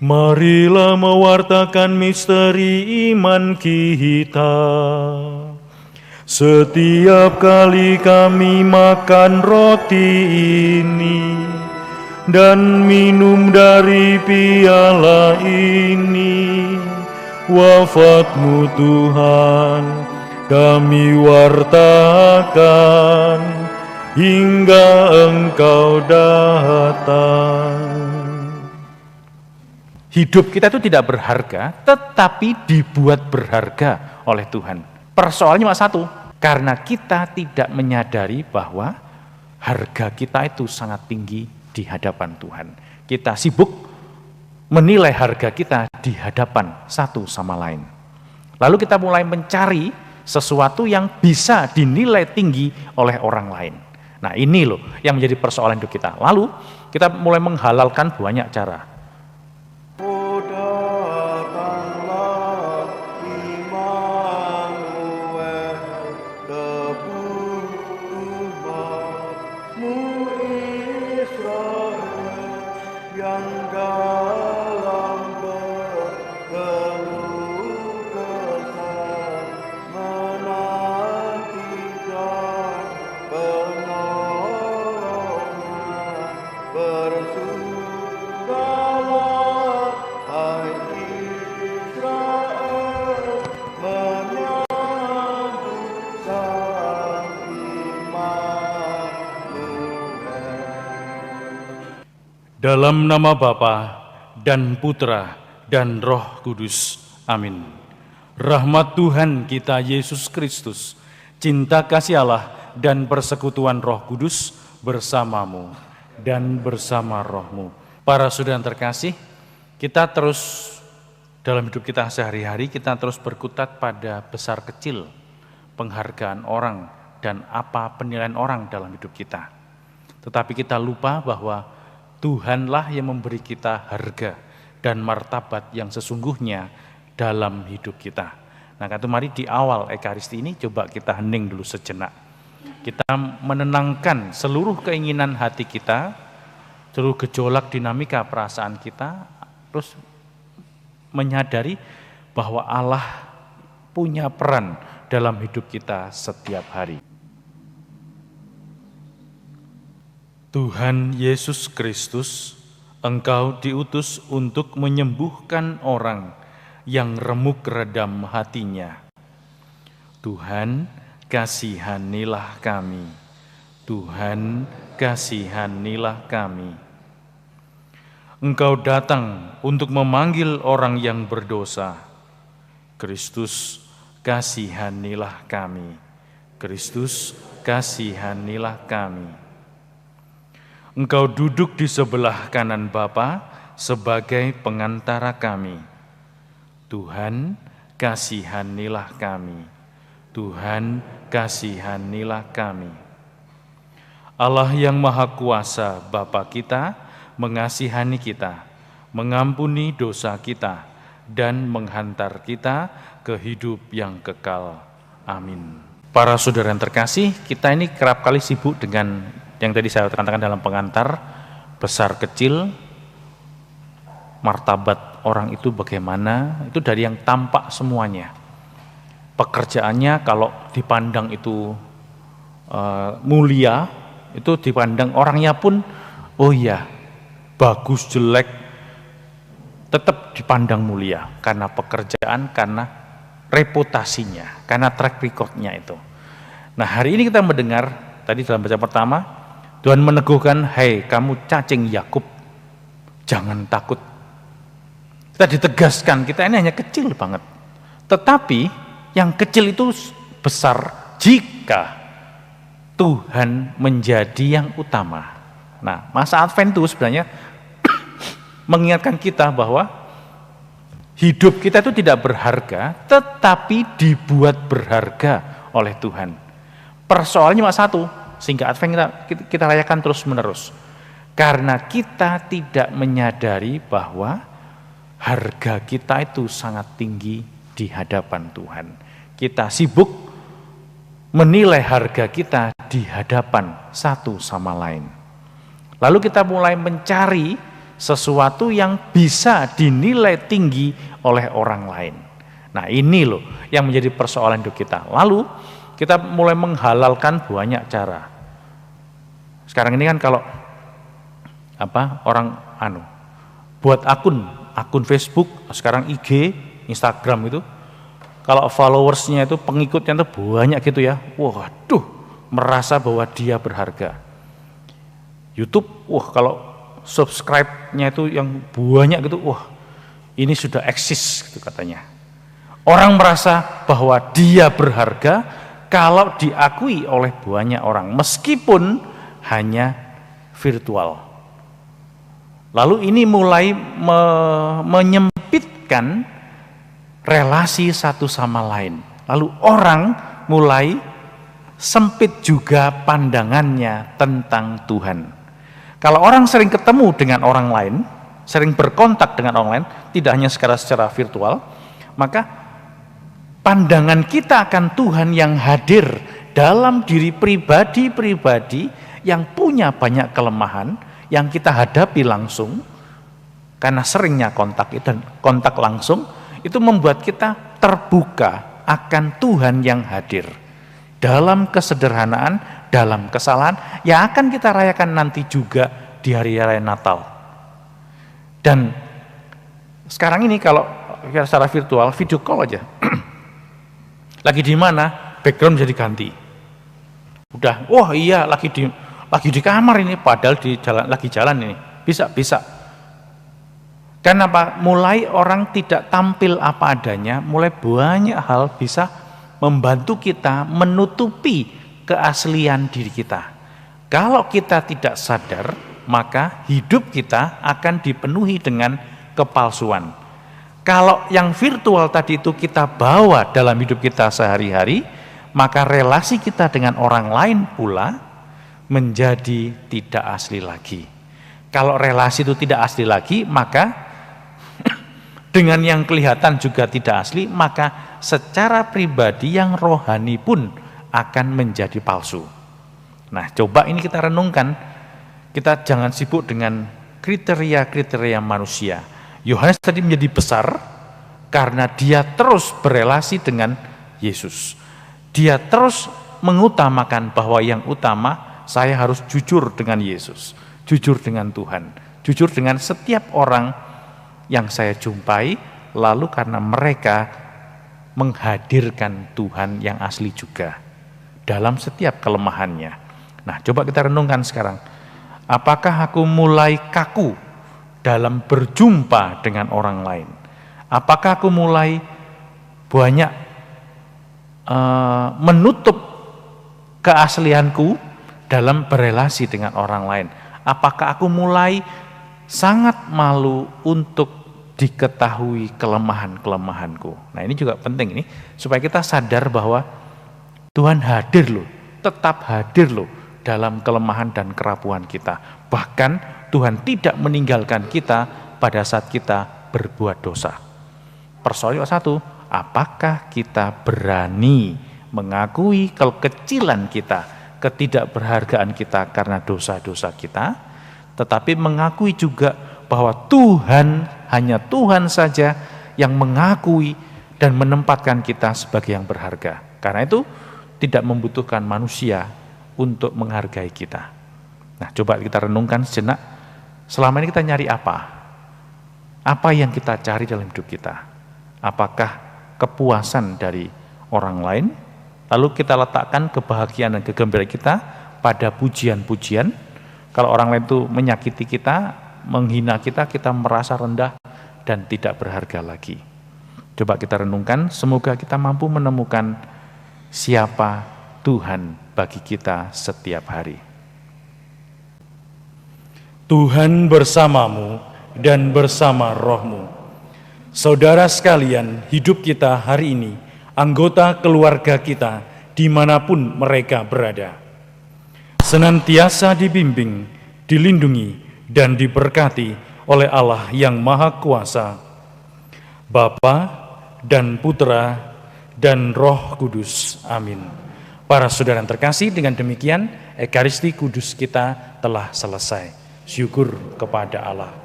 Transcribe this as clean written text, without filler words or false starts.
Marilah mewartakan misteri iman kita. Setiap kali kami makan roti ini dan minum dari piala ini, wafat-Mu Tuhan kami wartakan hingga Engkau datang. Hidup kita itu tidak berharga, tetapi dibuat berharga oleh Tuhan. Persoalannya cuma satu, karena kita tidak menyadari bahwa harga kita itu sangat tinggi di hadapan Tuhan. Kita sibuk menilai harga kita di hadapan satu sama lain. Lalu kita mulai mencari sesuatu yang bisa dinilai tinggi oleh orang lain. Nah ini loh yang menjadi persoalan hidup kita. Lalu kita mulai menghalalkan banyak cara. Dalam nama Bapa dan Putra dan Roh Kudus. Amin. Rahmat Tuhan kita Yesus Kristus, cinta kasih Allah dan persekutuan Roh Kudus bersamamu dan bersama rohmu. Para saudara yang terkasih, kita terus dalam hidup kita sehari-hari, kita terus berkutat pada besar kecil penghargaan orang dan apa penilaian orang dalam hidup kita. Tetapi kita lupa bahwa Tuhanlah yang memberi kita harga dan martabat yang sesungguhnya dalam hidup kita. Nah, kata mari di awal Ekaristi ini coba kita hening dulu sejenak. Kita menenangkan seluruh keinginan hati kita, seluruh gejolak dinamika perasaan kita, terus menyadari bahwa Allah punya peran dalam hidup kita setiap hari. Tuhan Yesus Kristus, Engkau diutus untuk menyembuhkan orang yang remuk redam hatinya. Tuhan, kasihanilah kami. Tuhan, kasihanilah kami. Engkau datang untuk memanggil orang yang berdosa. Kristus, kasihanilah kami. Kristus, kasihanilah kami. Engkau duduk di sebelah kanan Bapa sebagai pengantara kami. Tuhan, kasihanilah kami. Tuhan, kasihanilah kami. Allah yang Maha Kuasa, Bapa kita, mengasihani kita, mengampuni dosa kita, dan menghantar kita ke hidup yang kekal. Amin. Para saudara yang terkasih, kita ini kerap kali sibuk dengan yang tadi saya katakan dalam pengantar, besar kecil, martabat orang itu bagaimana, itu dari yang tampak semuanya. Pekerjaannya kalau dipandang itu mulia, itu dipandang orangnya pun, oh iya, bagus, jelek, tetap dipandang mulia, karena pekerjaan, karena reputasinya, karena track record-nya itu. Nah hari ini kita mendengar, tadi dalam bacaan pertama, Tuhan meneguhkan, hai kamu cacing Yakub, jangan takut. Kita ditegaskan, kita ini hanya kecil banget. Tetapi yang kecil itu besar jika Tuhan menjadi yang utama. Nah, masa Advent itu sebenarnya mengingatkan kita bahwa hidup kita itu tidak berharga, tetapi dibuat berharga oleh Tuhan. Persoalannya cuma satu, sehingga Advent kita rayakan terus menerus. Karena kita tidak menyadari bahwa harga kita itu sangat tinggi di hadapan Tuhan. Kita sibuk menilai harga kita di hadapan satu sama lain. Lalu kita mulai mencari sesuatu yang bisa dinilai tinggi oleh orang lain. Nah ini loh yang menjadi persoalan hidup kita. Lalu kita mulai menghalalkan banyak cara. Sekarang ini kan kalau orang buat akun Facebook, sekarang IG, Instagram itu, kalau followersnya itu, pengikutnya itu banyak gitu ya, waduh, merasa bahwa dia berharga. YouTube, kalau subscribe-nya itu yang banyak gitu, ini sudah eksis gitu katanya. Orang merasa bahwa dia berharga kalau diakui oleh banyak orang, meskipun hanya virtual. Lalu ini mulai menyempitkan relasi satu sama lain. Lalu orang mulai sempit juga pandangannya tentang Tuhan. Kalau orang sering ketemu dengan orang lain, sering berkontak dengan orang lain, tidak hanya secara virtual, maka pandangan kita akan Tuhan yang hadir dalam diri pribadi-pribadi yang punya banyak kelemahan, yang kita hadapi langsung, karena seringnya kontak langsung, itu membuat kita terbuka akan Tuhan yang hadir dalam kesederhanaan, dalam kesalahan yang akan kita rayakan nanti juga di hari raya Natal. Dan sekarang ini kalau secara virtual, video call aja, lagi di mana, background bisa diganti. Udah, iya lagi di kamar ini, padahal lagi jalan ini, bisa. Kenapa? Mulai orang tidak tampil apa adanya, mulai banyak hal bisa membantu kita menutupi keaslian diri kita. Kalau kita tidak sadar, maka hidup kita akan dipenuhi dengan kepalsuan. Kalau yang virtual tadi itu kita bawa dalam hidup kita sehari-hari, maka relasi kita dengan orang lain pula menjadi tidak asli lagi. Kalau relasi itu tidak asli lagi, maka dengan yang kelihatan juga tidak asli, maka secara pribadi yang rohani pun akan menjadi palsu. Nah, coba ini kita renungkan, kita jangan sibuk dengan kriteria-kriteria manusia. Yohanes tadi menjadi besar karena dia terus berelasi dengan Yesus. Dia terus mengutamakan bahwa yang utama, saya harus jujur dengan Yesus, jujur dengan Tuhan, jujur dengan setiap orang yang saya jumpai, lalu karena mereka menghadirkan Tuhan yang asli juga dalam setiap kelemahannya. Nah, coba kita renungkan sekarang, apakah aku mulai kaku dalam berjumpa dengan orang lain? Apakah aku mulai banyak menutup keaslianku dalam berelasi dengan orang lain? Apakah aku mulai sangat malu untuk diketahui kelemahan-kelemahanku? Nah, ini juga penting ini, supaya kita sadar bahwa Tuhan hadir loh, tetap hadir loh dalam kelemahan dan kerapuhan kita. Bahkan Tuhan tidak meninggalkan kita pada saat kita berbuat dosa. Persoalan satu, apakah kita berani mengakui kekecilan kita, ketidakberhargaan kita karena dosa-dosa kita, tetapi mengakui juga bahwa Tuhan, hanya Tuhan saja yang mengakui dan menempatkan kita sebagai yang berharga. Karena itu tidak membutuhkan manusia untuk menghargai kita. Nah, coba kita renungkan sejenak, selama ini kita nyari apa? Apa yang kita cari dalam hidup kita? Apakah kepuasan dari orang lain? Lalu kita letakkan kebahagiaan dan kegembiraan kita pada pujian-pujian. Kalau orang lain itu menyakiti kita, menghina kita, kita merasa rendah dan tidak berharga lagi. Coba kita renungkan, semoga kita mampu menemukan siapa Tuhan bagi kita setiap hari. Tuhan bersamamu dan bersama rohmu. Saudara sekalian, hidup kita hari ini, anggota keluarga kita, dimanapun mereka berada, senantiasa dibimbing, dilindungi, dan diberkati oleh Allah yang Maha Kuasa, Bapa dan Putra dan Roh Kudus. Amin. Para saudara yang terkasih, dengan demikian Ekaristi Kudus kita telah selesai. Syukur kepada Allah.